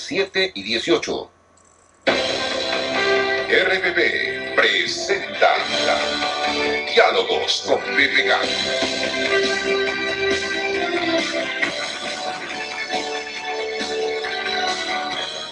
7:18. RPP presenta Diálogos con Pepe Gán.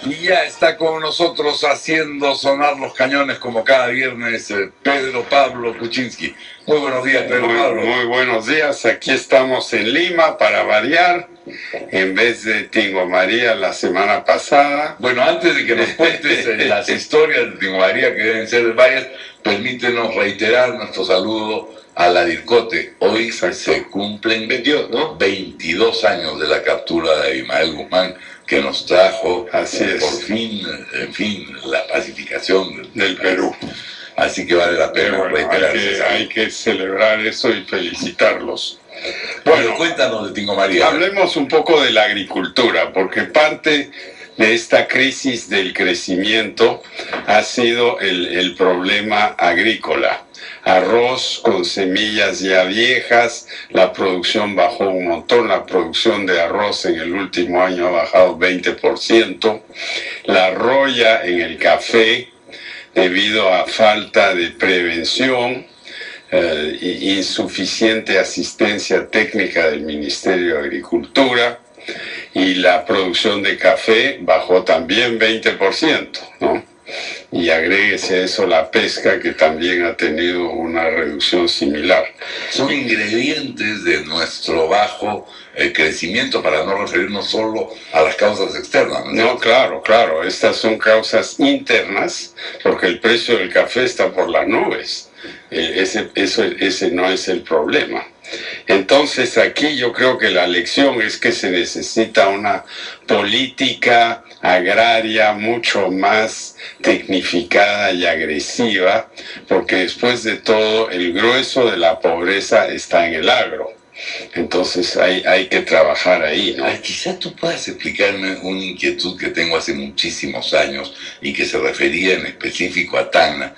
Y ya está con nosotros haciendo sonar los cañones como cada viernes Pedro Pablo Kuczynski. Muy buenos días, Pedro Pablo. Muy buenos días, aquí estamos en Lima para variar, en vez de Tingo María la semana pasada. Bueno, antes de que nos cuentes las historias de Tingo María que deben ser de varias, permítenos reiterar nuestro saludo a la DIRCOTE. Hoy se cumplen 22 años de la captura de Abimael Guzmán, que nos trajo por fin, la pacificación del Perú. Así que vale la pena reiterarse. Hay que celebrar eso y felicitarlos. Bueno, cuéntanos de Tingo María. Hablemos un poco de la agricultura, porque parte de esta crisis del crecimiento ha sido el problema agrícola. Arroz con semillas ya viejas, la producción bajó un montón, la producción de arroz en el último año ha bajado 20%, la roya en el café debido a falta de prevención, insuficiente asistencia técnica del Ministerio de Agricultura, y la producción de café bajó también 20%, ¿no? Y agréguese a eso la pesca, que también ha tenido una reducción similar. Son ingredientes de nuestro bajo crecimiento, para no referirnos solo a las causas externas, ¿no? No, claro, estas son causas internas, porque el precio del café está por las nubes. Ese no es el problema. Entonces aquí yo creo que la lección es que se necesita una política agraria mucho más tecnificada y agresiva, porque después de todo el grueso de la pobreza está en el agro. Entonces hay que trabajar ahí, ¿no? Quizá tú puedas explicarme una inquietud que tengo hace muchísimos años y que se refería en específico a Tacna.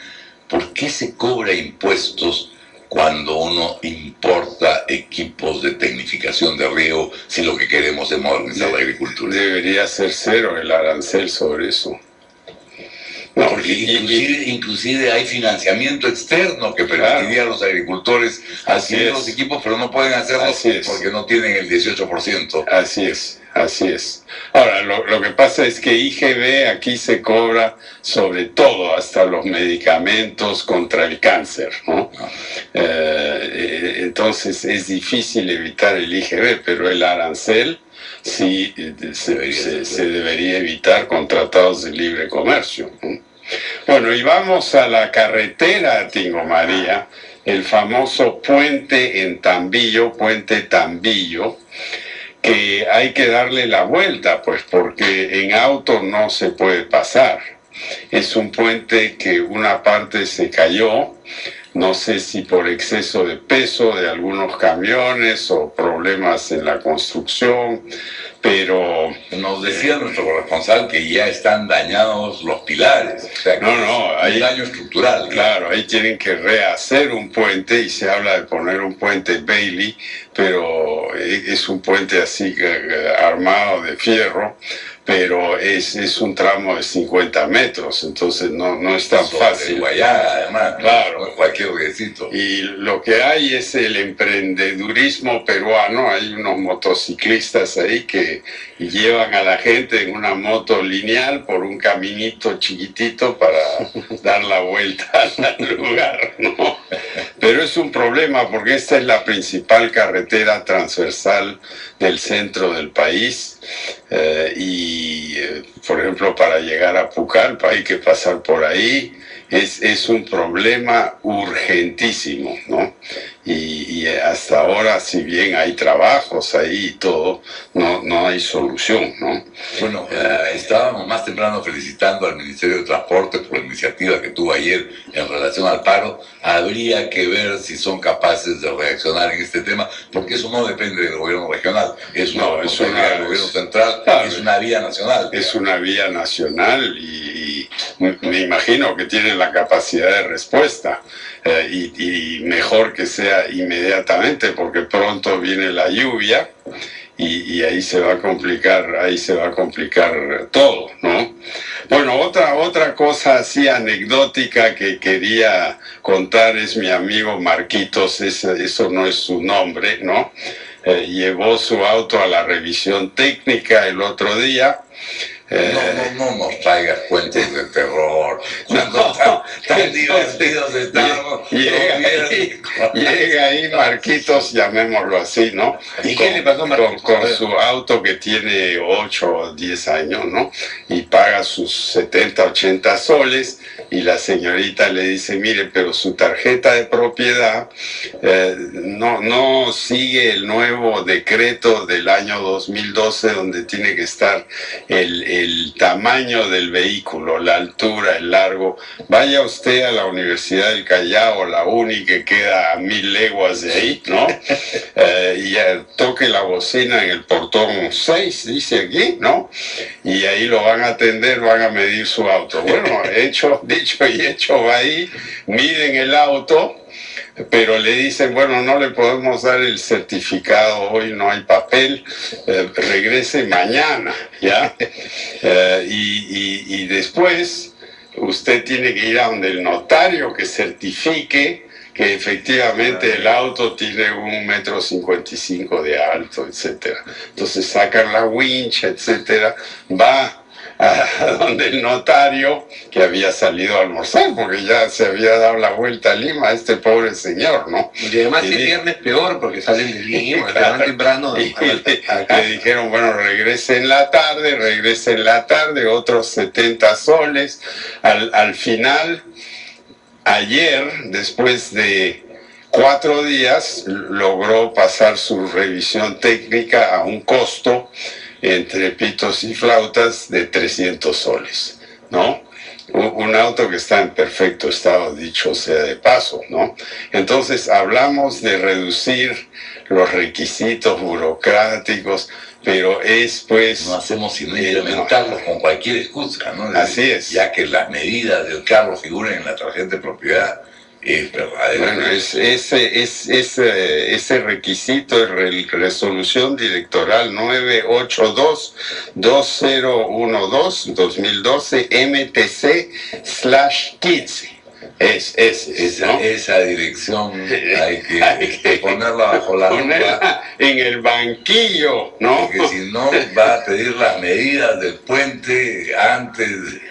¿Por qué se cobra impuestos cuando uno importa equipos de tecnificación de riego si lo que queremos es modernizar la agricultura? Debería ser cero el arancel sobre eso. No, porque inclusive hay financiamiento externo que permitiría a los agricultores adquirir los equipos, pero no pueden hacerlo porque no tienen el 18%. Así es. Ahora, lo que pasa es que IGB aquí se cobra sobre todo, hasta los medicamentos contra el cáncer, ¿no? Entonces es difícil evitar el IGB, pero el arancel sí se debería evitar con tratados de libre comercio, ¿no? Bueno, y vamos a la carretera Tingo María, el famoso puente en Tambillo, puente Tambillo, que hay que darle la vuelta, pues, porque en auto no se puede pasar. Es un puente que una parte se cayó, no sé si por exceso de peso de algunos camiones o problemas en la construcción, pero... Nos decía nuestro corresponsal que ya están dañados los pilares. O sea, hay daño estructural. Claro, ahí tienen que rehacer un puente, y se habla de poner un puente Bailey, pero es un puente así armado de fierro, pero es un tramo de 50 metros, entonces no es tan fácil. Guayana, además, claro, no cualquier huesito. Y lo que hay es el emprendedurismo peruano. Hay unos motociclistas ahí que llevan a la gente en una moto lineal por un caminito chiquitito para dar la vuelta al lugar, ¿no? Pero es un problema porque esta es la principal carretera transversal del centro del país, por ejemplo, para llegar a Pucallpa hay que pasar por ahí. Es un problema urgentísimo, ¿no? Y hasta ahora, si bien hay trabajos ahí y todo, no hay solución, ¿no? Bueno, estábamos más temprano felicitando al Ministerio de Transporte por la iniciativa que tuvo ayer en relación al paro. Habría que ver si son capaces de reaccionar en este tema, porque eso no depende del gobierno regional, es una responsabilidad del gobierno central, es una vía nacional. Es una vía nacional y me imagino que tienen la capacidad de respuesta, y mejor que sea inmediatamente, porque pronto viene la lluvia y ahí se va a complicar todo, ¿no? Bueno, otra cosa así anecdótica que quería contar es mi amigo Marquitos, eso no es su nombre, ¿no? Llevó su auto a la revisión técnica el otro día. No nos traigas cuentos de terror. Tan divertidos estamos. Llega ahí Marquitos, llamémoslo así, ¿no? ¿Y qué le pasó a Marquitos? Con su auto que tiene 8 o 10 años, ¿no? Y paga sus 70, 80 soles. Y la señorita le dice, mire, pero su tarjeta de propiedad no sigue el nuevo decreto del año 2012 donde tiene que estar el tamaño del vehículo, la altura, el largo. Vaya usted a la Universidad del Callao, la UNI, que queda a 1000 leguas de ahí, ¿no? Y toque la bocina en el portón 6, dice aquí, ¿no? Y ahí lo van a atender, van a medir su auto. Bueno, dicho y hecho, va ahí, miden el auto, pero le dicen, bueno, no le podemos dar el certificado hoy, no hay papel, regrese mañana, ¿ya? Y después usted tiene que ir a donde el notario que certifique que efectivamente el auto tiene 1,55 m de alto, etcétera. Entonces sacan la wincha, etcétera, va a donde el notario, que había salido a almorzar, porque ya se había dado la vuelta a Lima, este pobre señor, ¿no? Y además el viernes peor, porque salen de Lima, claro, van temprano. Le dijeron, bueno, regrese en la tarde, otros 70 soles. Al final, ayer, después de 4 días, logró pasar su revisión técnica a un costo entre pitos y flautas de 300 soles, ¿no? Un auto que está en perfecto estado, dicho sea de paso, ¿no? Entonces hablamos de reducir los requisitos burocráticos, pero es pues... No hacemos sino implementarlos con cualquier excusa, ¿no? Así es. Ya que las medidas del carro figuren en la tarjeta de propiedad. Es verdadero. Bueno, ese requisito es resolución directoral 982-2012 MTC/15. Esa dirección hay que ponerla bajo la lupa en el banquillo, ¿no? Porque si no va a pedir las medidas del puente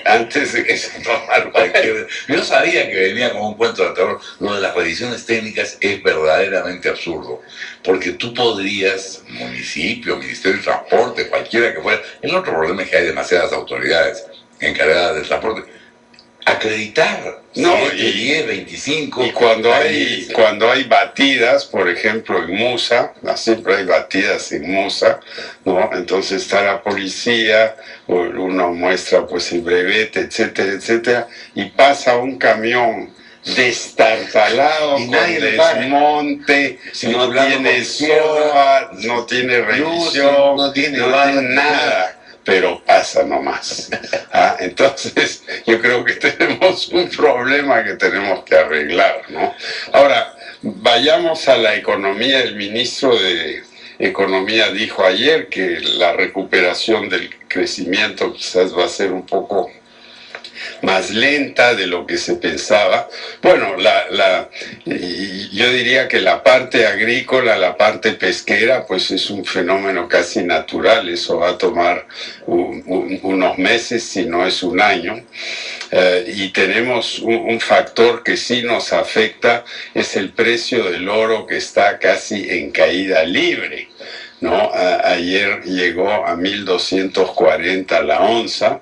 antes de que se tomara cualquier... Yo sabía que venía como un cuento de terror. Lo de las revisiones técnicas es verdaderamente absurdo, porque tú podrías, municipio, Ministerio de Transporte, cualquiera que fuera, el otro problema es que hay demasiadas autoridades encargadas del transporte, acreditar 7, 10, 25. Y cuando hay batidas, por ejemplo en Musa, siempre hay batidas en Musa, ¿no? Entonces está la policía, uno muestra pues el brevete, etcétera, etcétera, y pasa un camión destartalado, con desmonte, no tiene SOA, no tiene revisión, no tiene nada, pero pasa nomás. Entonces yo creo que tenemos un problema que tenemos que arreglar, ¿no? Ahora, vayamos a la economía. El ministro de Economía dijo ayer que la recuperación del crecimiento quizás va a ser un poco más lenta de lo que se pensaba. Bueno, yo diría que la parte agrícola, la parte pesquera, pues es un fenómeno casi natural. Eso va a tomar unos meses, si no es un año. Y tenemos un factor que sí nos afecta, es el precio del oro, que está casi en caída libre, ¿no? Ayer llegó a 1.240 la onza.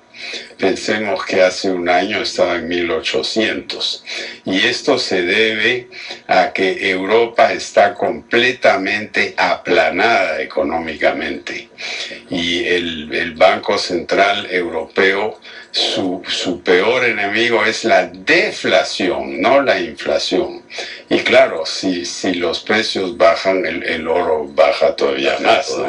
Pensemos que hace un año estaba en 1.800. Y esto se debe a que Europa está completamente aplanada económicamente. Y el Banco Central Europeo, su peor enemigo es la deflación, no la inflación. Y claro, si los precios bajan, el oro baja todavía más, ¿no?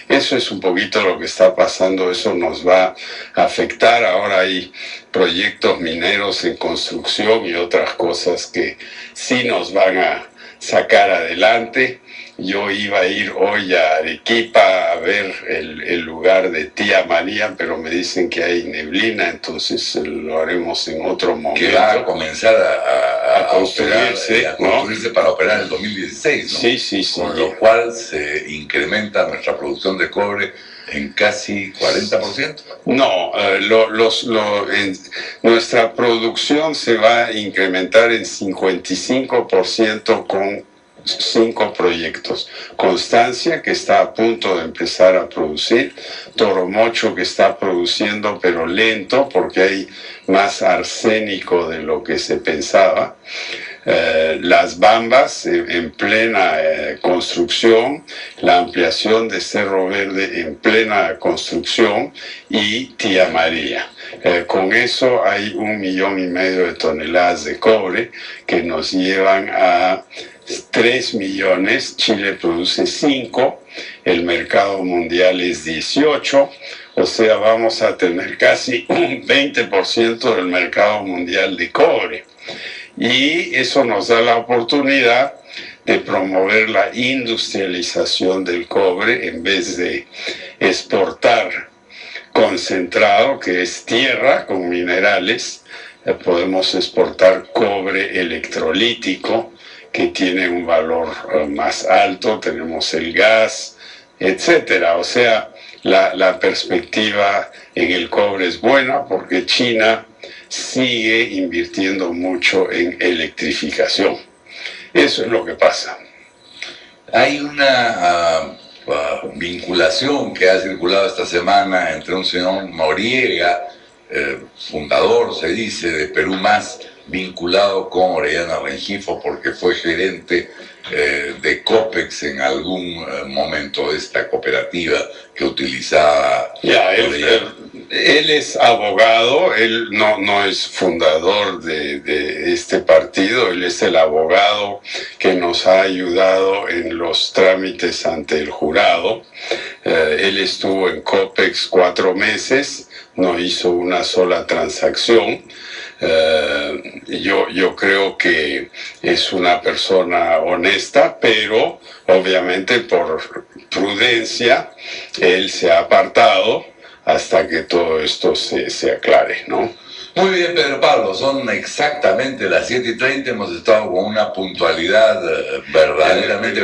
Eso es un poquito lo que está pasando. Eso nos va a afectar. Ahora hay proyectos mineros en construcción y otras cosas que sí nos van a sacar adelante. Yo iba a ir hoy a Arequipa a ver el lugar de Tía María, pero me dicen que hay neblina, entonces lo haremos en otro momento. Que va a comenzar a construirse, construirse, ¿no? Para operar en el 2016, ¿no? Sí. Con lo cual se incrementa nuestra producción de cobre en casi 40%. No, nuestra producción se va a incrementar en 55% con 5 proyectos. Constancia, que está a punto de empezar a producir. Toromocho, que está produciendo pero lento porque hay más arsénico de lo que se pensaba. Las Bambas en plena construcción, la ampliación de Cerro Verde en plena construcción y Tía María. Con eso hay 1,5 millones de toneladas de cobre que nos llevan a 3 millones. Chile produce 5, el mercado mundial es 18, o sea, vamos a tener casi un 20% del mercado mundial de cobre. Y eso nos da la oportunidad de promover la industrialización del cobre en vez de exportar concentrado, que es tierra con minerales. Podemos exportar cobre electrolítico, que tiene un valor más alto. Tenemos el gas, etcétera. O sea, la perspectiva en el cobre es buena porque China sigue invirtiendo mucho en electrificación. Eso es lo que pasa. Hay una vinculación que ha circulado esta semana entre un señor Noriega, fundador, se dice, de Perú Más, vinculado con Orellana Rengifo porque fue gerente de Copex en algún momento de esta cooperativa que utilizaba él es abogado, él no es fundador de este partido, él es el abogado que nos ha ayudado en los trámites ante el jurado. Él estuvo en Copex 4 meses, no hizo una sola transacción. Yo creo que es una persona honesta, pero obviamente por prudencia él se ha apartado hasta que todo esto se aclare, ¿no? Muy bien, Pedro Pablo, son exactamente las 7:30, hemos estado con una puntualidad verdaderamente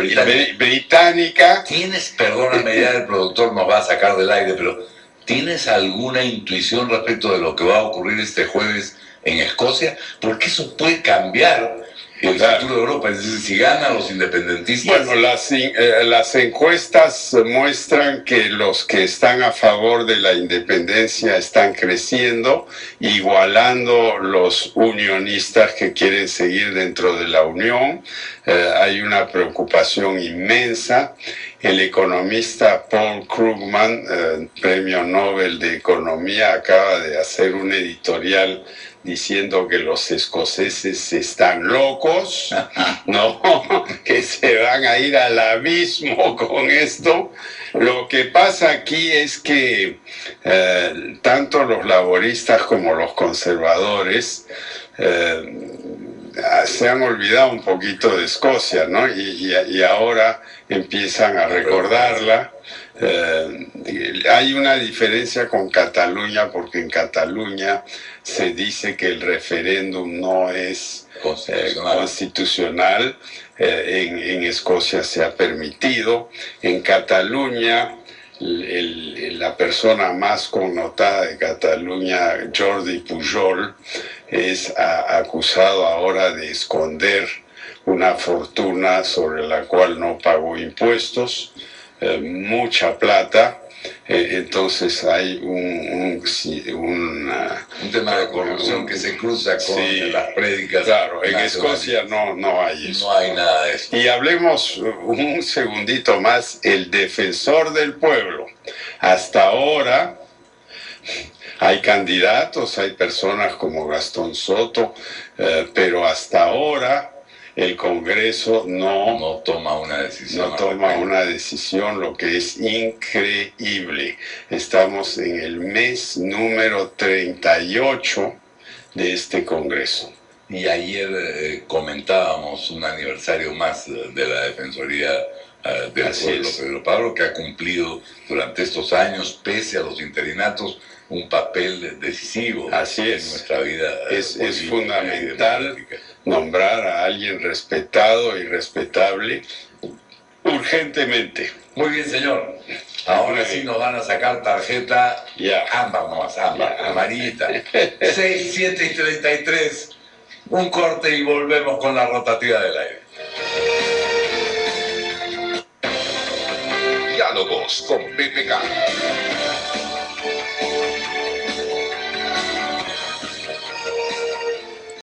británica. ¿Tienes, perdóname, ya el productor nos va a sacar del aire, pero ¿tienes alguna intuición respecto de lo que va a ocurrir este jueves en Escocia? Porque eso puede cambiar el futuro de Europa. Es decir, si ganan los independentistas... Bueno, las encuestas muestran que los que están a favor de la independencia están creciendo, igualando los unionistas que quieren seguir dentro de la Unión. Hay una preocupación inmensa. El economista Paul Krugman, premio Nobel de Economía, acaba de hacer un editorial diciendo que los escoceses están locos, ¿no? Que se van a ir al abismo con esto. Lo que pasa aquí es que tanto los laboristas como los conservadores se han olvidado un poquito de Escocia, ¿no? Y ahora empiezan a recordarla. Hay una diferencia con Cataluña, porque en Cataluña se dice que el referéndum no es constitucional. En Escocia se ha permitido. En Cataluña, la persona más connotada de Cataluña, Jordi Pujol, es acusado ahora de esconder una fortuna sobre la cual no pagó impuestos, mucha plata. Entonces hay un tema de corrupción que se cruza con las prédicas. Claro, en Escocia no hay eso. No hay nada de eso. Y hablemos un segundito más, el defensor del pueblo. Hasta ahora hay candidatos, hay personas como Gastón Soto, pero hasta ahora el Congreso no toma una decisión, lo que es increíble. Estamos en el mes número 38 de este Congreso. Y ayer comentábamos un aniversario más de la Defensoría del Así pueblo es. Pedro Pablo, que ha cumplido durante estos años, pese a los interinatos, un papel decisivo Así en es. nuestra vida. Es política y fundamental democrática. nombrar a alguien respetado y respetable urgentemente. Muy bien, señor. Ahora sí nos van a sacar tarjeta Ya. ámbar nomás, ámbar, Ya. amarillita. 6, 7 y 33. Un corte y volvemos con la rotativa del aire. Diálogos con Pepe Gana.